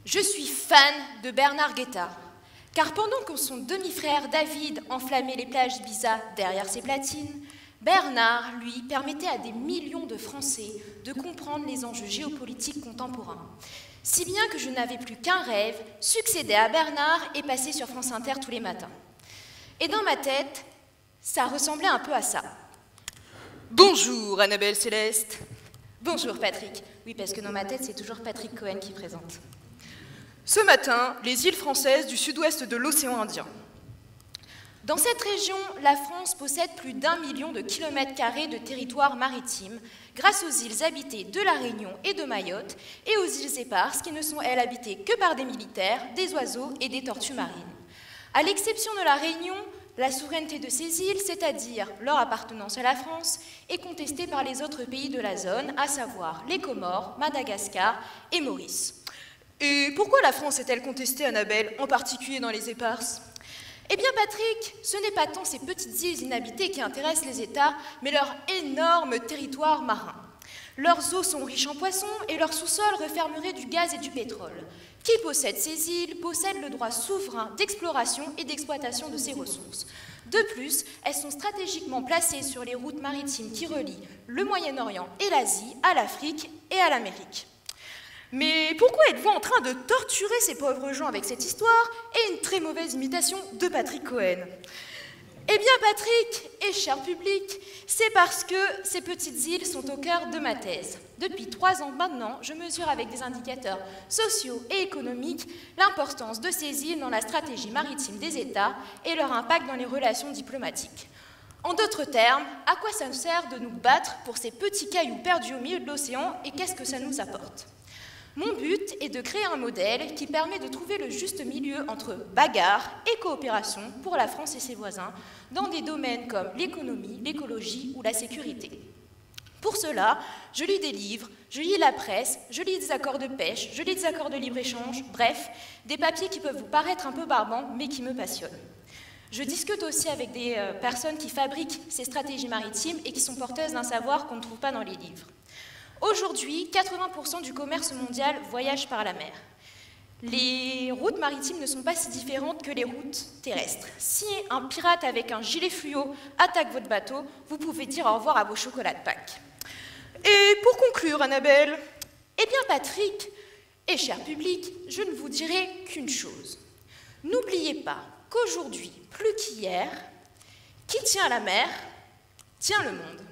Je suis fan de Bernard Guetta, car pendant que son demi-frère David enflammait les plages d'Ibiza derrière ses platines, Bernard, lui, permettait à des millions de Français de comprendre les enjeux géopolitiques contemporains. Si bien que je n'avais plus qu'un rêve, succéder à Bernard et passer sur France Inter tous les matins. Et dans ma tête, ça ressemblait un peu à ça. Bonjour Annabelle Céleste. Bonjour Patrick. Oui, parce que dans ma tête, c'est toujours Patrick Cohen qui présente. Ce matin, les îles françaises du sud-ouest de l'océan Indien. Dans cette région, la France possède plus d'1 million de kilomètres carrés de territoire maritime grâce aux îles habitées de La Réunion et de Mayotte et aux îles éparses qui ne sont, elles, habitées que par des militaires, des oiseaux et des tortues marines. À l'exception de La Réunion, la souveraineté de ces îles, c'est-à-dire leur appartenance à la France, est contestée par les autres pays de la zone, à savoir les Comores, Madagascar et Maurice. Et pourquoi la France est-elle contestée, Annabelle, en particulier dans les éparses ? Eh bien, Patrick, ce n'est pas tant ces petites îles inhabitées qui intéressent les États, mais leur énorme territoire marin. Leurs eaux sont riches en poissons et leur sous-sol refermerait du gaz et du pétrole. Qui possède ces îles possède le droit souverain d'exploration et d'exploitation de ces ressources. De plus, elles sont stratégiquement placées sur les routes maritimes qui relient le Moyen-Orient et l'Asie à l'Afrique et à l'Amérique. Mais pourquoi êtes-vous en train de torturer ces pauvres gens avec cette histoire et une très mauvaise imitation de Patrick Cohen ? Eh bien, Patrick et cher public, c'est parce que ces petites îles sont au cœur de ma thèse. Depuis 3 ans maintenant, je mesure avec des indicateurs sociaux et économiques l'importance de ces îles dans la stratégie maritime des États et leur impact dans les relations diplomatiques. En d'autres termes, à quoi ça nous sert de nous battre pour ces petits cailloux perdus au milieu de l'océan et qu'est-ce que ça nous apporte ? Mon but est de créer un modèle qui permet de trouver le juste milieu entre bagarre et coopération pour la France et ses voisins dans des domaines comme l'économie, l'écologie ou la sécurité. Pour cela, je lis des livres, je lis la presse, je lis des accords de pêche, je lis des accords de libre-échange, bref, des papiers qui peuvent vous paraître un peu barbants mais qui me passionnent. Je discute aussi avec des personnes qui fabriquent ces stratégies maritimes et qui sont porteuses d'un savoir qu'on ne trouve pas dans les livres. Aujourd'hui, 80% du commerce mondial voyage par la mer. Les routes maritimes ne sont pas si différentes que les routes terrestres. Si un pirate avec un gilet fluo attaque votre bateau, vous pouvez dire au revoir à vos chocolats de Pâques. Et pour conclure, Annabelle ? Eh bien, Patrick et cher public, je ne vous dirai qu'une chose. N'oubliez pas qu'aujourd'hui, plus qu'hier, qui tient la mer, tient le monde.